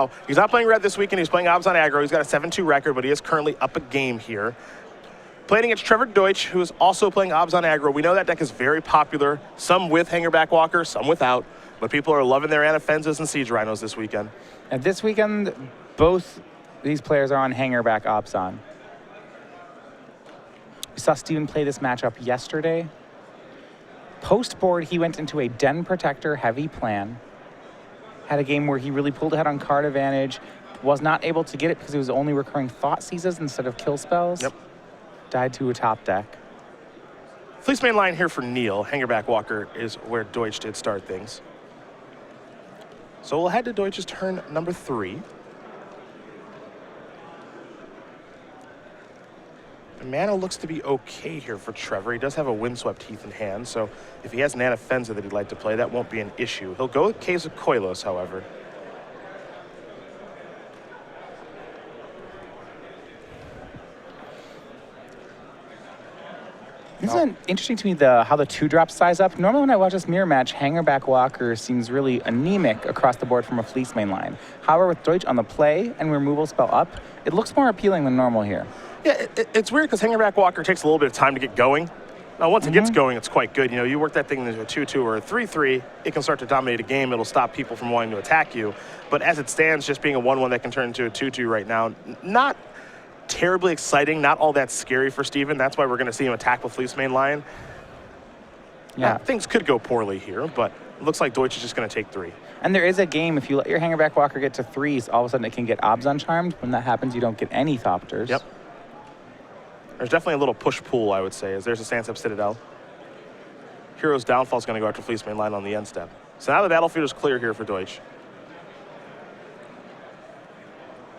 Now, he's not playing red this weekend. He's playing Obs on aggro. He's got a 7-2 record, but he is currently up a game here. Playing against Trevor Doetsch, who is also playing Obs on aggro. We know that deck is very popular, some with Hangerback Walker, some without, but people are loving their Anafenzas and Siege Rhinos this weekend. And this weekend, both these players are on Hangerback Ops on. We saw Steven play this matchup yesterday. Post-board, he went into a Den Protector heavy plan. Had a game where he really pulled ahead on card advantage. Was not able to get it because he was only recurring Thought Seizes instead of kill spells. Yep. Died to a top deck. Fleece main line here for Neal. Hangerback Walker is where Doetsch did start things. So we'll head to Doetsch's turn number 3. The mana looks to be okay here for Trevor. He does have a Windswept Heath in hand, so if he has an Anafenza that he'd like to play, that won't be an issue. He'll go with Caves of Koilos, however. Isn't it interesting to me how the 2-drops size up? Normally when I watch this mirror match, Hangerback Walker seems really anemic across the board from a Fleece main line. However, with Doetsch on the play and removal spell up, it looks more appealing than normal here. Yeah, it's weird because Hangerback Walker takes a little bit of time to get going. Now, once it gets going, it's quite good. You know, you work that thing into a 2-2 or a 3-3, it can start to dominate a game. It'll stop people from wanting to attack you. But as it stands, just being a 1-1 that can turn into a 2-2 right now, not terribly exciting, not all that scary for Steven. That's why we're going to see him attack with Fleece main line. Yeah. Things could go poorly here, but it looks like Doetsch is just going to take 3. And there is a game, if you let your Hangerback Walker get to 3s, all of a sudden it can get Obs Uncharmed. When that happens, you don't get any Thopters. Yep. There's definitely a little push-pull, I would say, as there's a Sandsep Citadel. Hero's Downfall is going to go after Fleece main line on the end step. So now the battlefield is clear here for Doetsch.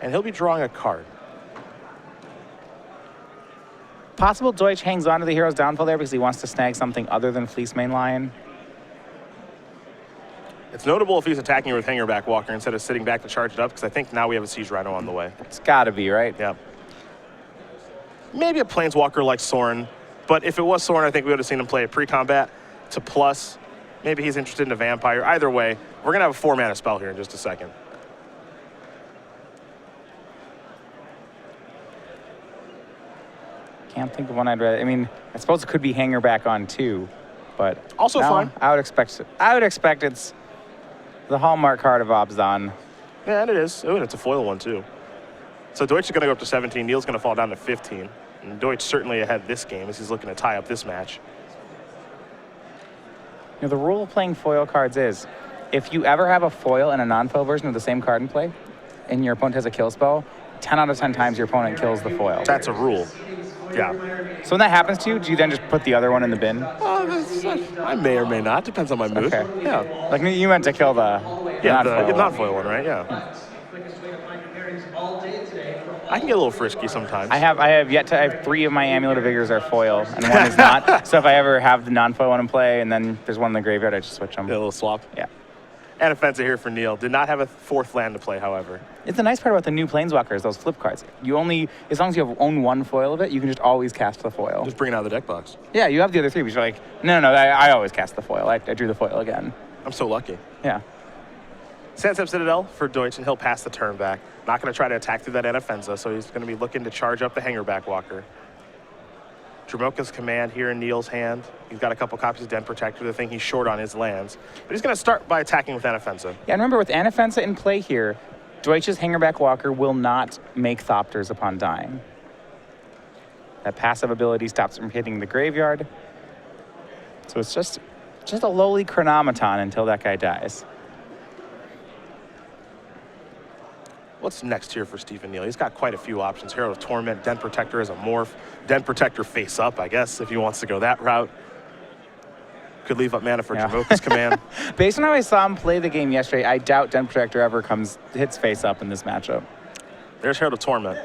And he'll be drawing a card. Possible Doetsch hangs on to the Hero's Downfall there because he wants to snag something other than Fleece main line. It's notable if he's attacking with Hangerback Walker instead of sitting back to charge it up, because I think now we have a Siege Rhino on the way. It's got to be, right? Yeah. Maybe a Planeswalker like Sorin, but if it was Sorin, I think we would have seen him play a pre-combat to plus. Maybe he's interested in a Vampire. Either way, we're going to have a 4-mana spell here in just a second. Can't think of one I'd rather. I mean, I suppose it could be Hangerback on too, but also fine. I would expect it's the hallmark card of Obzon. Yeah, and it is. Oh, and it's a foil one too. So Doetsch is going to go up to 17. Neal's going to fall down to 15. And Doetsch certainly ahead this game as he's looking to tie up this match. You know, the rule of playing foil cards is, if you ever have a foil and a non-foil version of the same card in play, and your opponent has a kill spell, 10 out of 10 times your opponent kills the foil. That's a rule. Yeah. So when that happens to you, do you then just put the other one in the bin? I may or may not. Depends on my mood. Okay. Yeah. Like you meant to kill the non-foil one, right? Yeah. I can get a little frisky sometimes. I have 3 of my Amulet of Vigors are foil, and 1 is not. So if I ever have the non-foil one in play, and then there's one in the graveyard, I just switch them. Yeah, a little swap. Yeah. And Anafenza here for Neal. Did not have a 4th land to play, however. It's the nice part about the new Planeswalkers, those flip cards. You only, as long as you own 1 foil of it, you can just always cast the foil. Just bring it out of the deck box. Yeah, you have the other 3, but you're like, no, I always cast the foil. I drew the foil again. I'm so lucky. Yeah. Sandsep Citadel for Doetsch, and he'll pass the turn back. Not going to try to attack through that Anafenza, so he's going to be looking to charge up the Hangerback Walker. Dromoka's Command here in Neal's hand. He's got a couple copies of Den Protector, the thing he's short on his lands. But he's going to start by attacking with Anafenza. Yeah, and remember, with Anafenza in play here, Doetsch's Hangerback Walker will not make Thopters upon dying. That passive ability stops him from hitting the graveyard. So it's just a lowly Chronometon until that guy dies. What's next here for Steven Neal? He's got quite a few options. Herald of Torment, Den Protector as a morph, Den Protector face up, I guess, if he wants to go that route. Could leave up mana for Dromoka's Command. Based on how I saw him play the game yesterday, I doubt Den Protector ever hits face up in this matchup. There's Herald of Torment.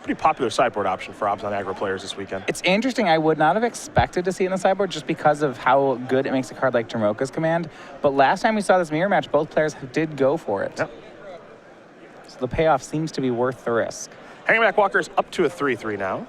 Pretty popular sideboard option for Obs on aggro players this weekend. It's interesting. I would not have expected to see it in the sideboard just because of how good it makes a card like Dromoka's Command. But last time we saw this mirror match, both players did go for it. Yep. So the payoff seems to be worth the risk. Hangerback Walker's up to a 3-3 now.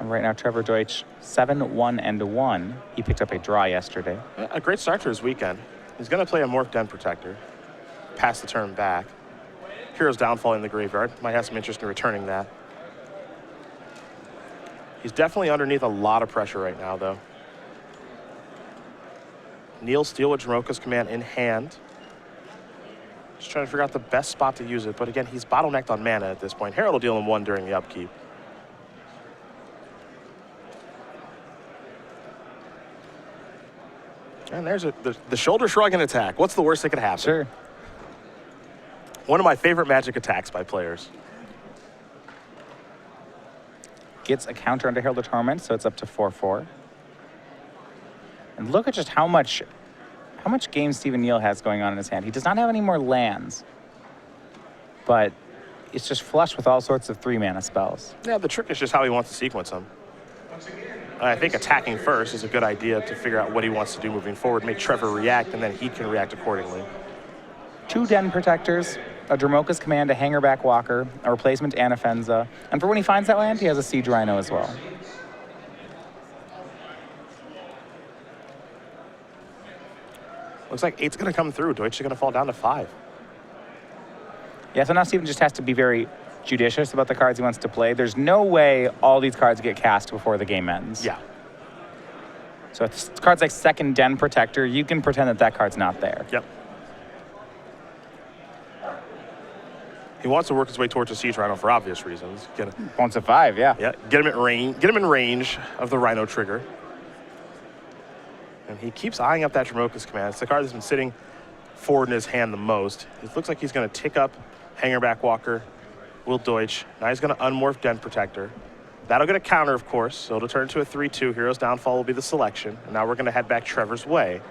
And right now, Trevor Doetsch, 7-1-1. He picked up a draw yesterday. A great start to his weekend. He's going to play a Morph Den Protector. Pass the turn back. Hero's Downfall in the graveyard. Might have some interest in returning that. He's definitely underneath a lot of pressure right now, though. Neal Steel with Jamoka's command in hand. Just trying to figure out the best spot to use it. But again, he's bottlenecked on mana at this point. Herald will deal him 1 during the upkeep. And there's the shoulder shrugging attack. What's the worst that could happen? Sure. One of my favorite Magic attacks by players. Gets a counter under Herald of Torment, so it's up to 4-4. And look at just how much game Stephen Neal has going on in his hand. He does not have any more lands, but it's just flush with all sorts of 3-mana spells. Yeah, the trick is just how he wants to sequence them. I think attacking first is a good idea to figure out what he wants to do moving forward, make Trevor react, and then he can react accordingly. 2 Den Protectors, a Dramoka's Command, a Hangerback Walker, a replacement Anafenza, and for when he finds that land, he has a Siege Rhino as well. Looks like 8's going to come through. Doetsch is going to fall down to 5. Yeah, so now Steven just has to be very judicious about the cards he wants to play. There's no way all these cards get cast before the game ends. Yeah. So if cards like second Den Protector, you can pretend that that card's not there. Yep. He wants to work his way towards a Siege Rhino for obvious reasons. Wants a 5, yeah. Yeah, get him in range of the Rhino trigger. And he keeps eyeing up that Jamoka's Command. It's the card that's been sitting forward in his hand the most. It looks like he's going to tick up Hangerback Walker, Will Doetsch. Now he's going to unmorph Den Protector. That'll get a counter, of course, so it'll turn into a 3-2. Hero's Downfall will be the selection. And now we're going to head back Trevor's way.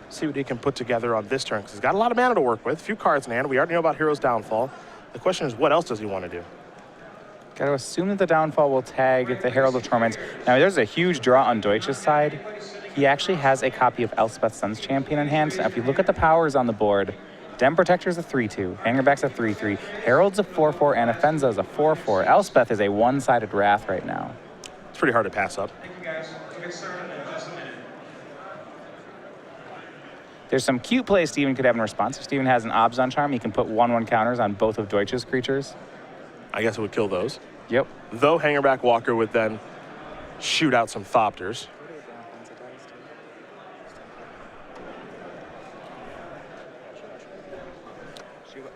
See what he can put together on this turn, because he's got a lot of mana to work with. A few cards in hand. We already know about Hero's Downfall. The question is, what else does he want to do? Got to assume that the Downfall will tag the Herald of Torment. Now, there's a huge draw on Deutsch's side. He actually has a copy of Elspeth Sun's Champion in hand. Now, if you look at the powers on the board, Den Protector's a 3-2, Hangerback's a 3-3, Herald's a 4-4, and Anafenza's a 4-4. Elspeth is a one-sided Wrath right now. It's pretty hard to pass up. Thank you, guys. We'll get started in just a minute. There's some cute plays Steven could have in response. If Steven has an Obzon Charm, he can put 1/1 counters on both of Deutsch's creatures. I guess it would kill those. Yep. Though Hangerback Walker would then shoot out some Thopters.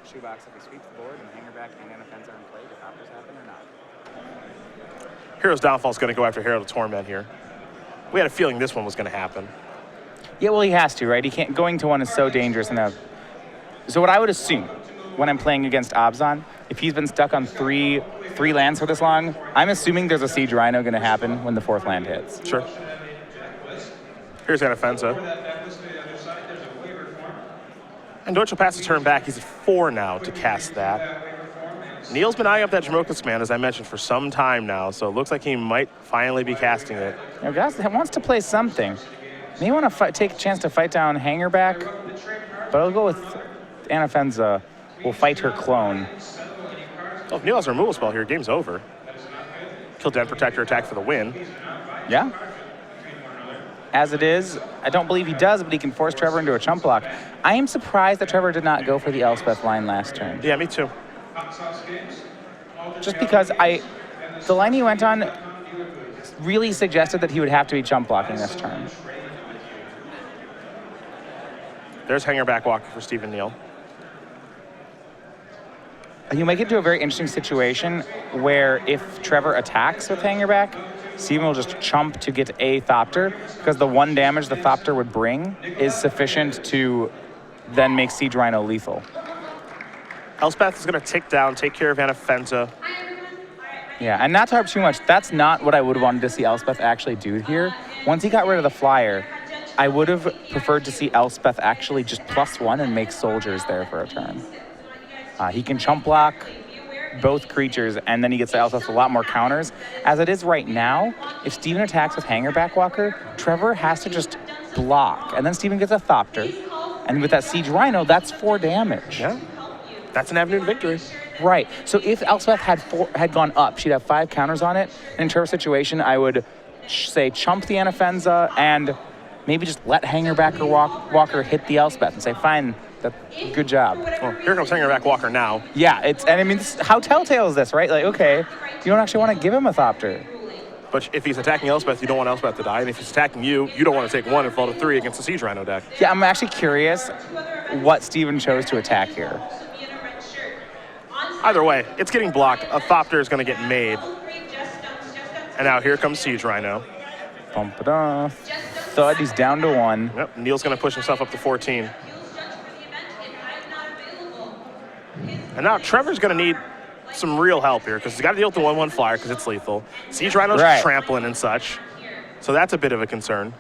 Shoebox, if he sweeps the board and Hangerback and Anafenza are in play, do Thopters happen or not? Hero's Downfall is going to go after Herald of Torment here. We had a feeling this one was going to happen. Yeah, well, he has to, right? He can't. Going to 1 is so dangerous. So what I would assume when I'm playing against Obzon, if he's been stuck on three lands for this long, I'm assuming there's a Siege Rhino going to happen when the 4th land hits. Sure. Here's Anafenza. And Doetsch will pass the turn back. He's at 4 now to cast that. Neal's been eyeing up that Jamoka's Command, as I mentioned, for some time now, so it looks like he might finally be casting it. Now, guys wants to play something. May want to take a chance to fight down Hangerback, but I'll go with Anafenza. Will fight her clone. Well, if Neal has a removal spell here, game's over. Kill Den Protector, attack for the win. Yeah. As it is, I don't believe he does, but he can force Trevor into a chump block. I am surprised that Trevor did not go for the Elspeth line last turn. Yeah, me too. Just because the line he went on really suggested that he would have to be chump blocking this turn. There's Hangerback Walker for Stephen Neal. You might get to a very interesting situation where if Trevor attacks with Hangerback, Steven will just chump to get a Thopter, because the 1 damage the Thopter would bring is sufficient to then make Siege Rhino lethal. Elspeth is going to tick down, take care of Anafenza. Yeah, and not to harp too much, that's not what I would have wanted to see Elspeth actually do here. Once he got rid of the flyer, I would have preferred to see Elspeth actually just +1 and make soldiers there for a turn. He can chump block both creatures, and then he gets to Elspeth a lot more counters. As it is right now, if Steven attacks with Hangerback Walker, Trevor has to just block, and then Steven gets a Thopter. And with that Siege Rhino, that's 4 damage. Yeah. That's an avenue to victory. Right. So if Elspeth had gone up, she'd have 5 counters on it. In Trevor's situation, I would say chump the Anafenza and maybe just let Hangerback or Walker hit the Elspeth and say, fine, good job. Well, here comes Hangerback Walker now. Yeah, and I mean, how telltale is this, right? Like, okay, you don't actually want to give him a Thopter. But if he's attacking Elspeth, you don't want Elspeth to die. And if he's attacking you, you don't want to take 1 and fall to 3 against the Siege Rhino deck. Yeah, I'm actually curious what Steven chose to attack here. Either way, it's getting blocked. A Thopter is going to get made. And now here comes Siege Rhino. Bump it off. Thud, he's down to 1. Yep, Neal's going to push himself up to 14. And now Trevor's going to need some real help here because he's got to deal with the 1/1 flyer because it's lethal. Siege Rhino's trampling and such. So that's a bit of a concern.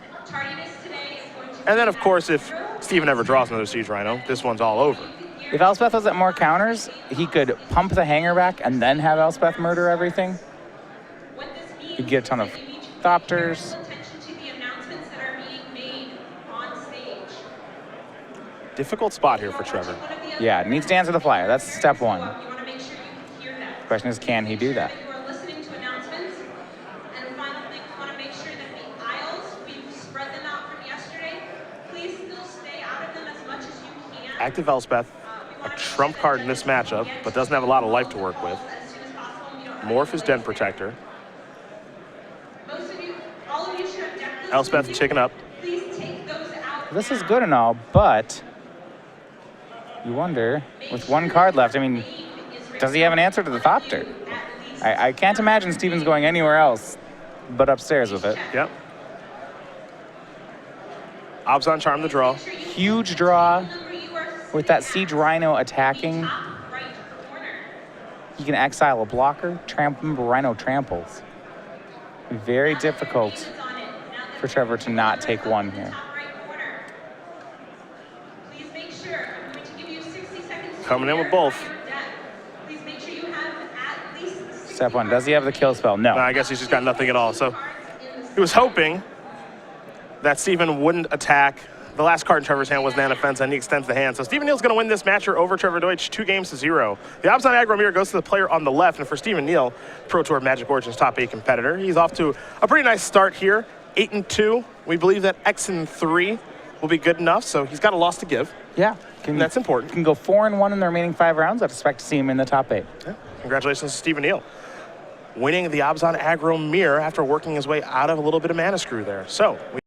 And then, of course, if Steven ever draws another Siege Rhino, this one's all over. If Elspeth was at more counters, he could pump the Hangerback and then have Elspeth murder everything. He'd get a ton of Thopters. Difficult spot here for Trevor. Yeah, needs to answer the flyer. That's step 1. Question is, can he do that? Active Elspeth, a trump card in this matchup, but doesn't have a lot of life to work with. Morph is Den Protector. Elspeth chicken up. This is good and all, but you wonder, with 1 card left, I mean, does he have an answer to the Thopter? I can't imagine Steven's going anywhere else but upstairs with it. Yep. Abzan Charm the draw. Huge draw with that Siege Rhino attacking. He can exile a blocker. Rhino tramples. Very difficult for Trevor to not take 1 here. Coming in with both. Step 1, does he have the kill spell? No. I guess he's just got nothing at all. So he was hoping that Steven wouldn't attack. The last card in Trevor's hand was Nanofense, and he extends the hand. So Steven Neal's going to win this match over Trevor Doetsch 2-0. The Abzan Aggro Mirror goes to the player on the left, and for Steven Neal, Pro Tour Magic Origins top 8 competitor, he's off to a pretty nice start here. 8-2. We believe that X-3 will be good enough, so he's got a loss to give. Yeah. And that's important. Can go 4-1 in the remaining 5 rounds. I'd expect to see him in the top 8. Yeah. Congratulations to Steven Neal, winning the Abzan Aggro Mirror after working his way out of a little bit of mana screw there. So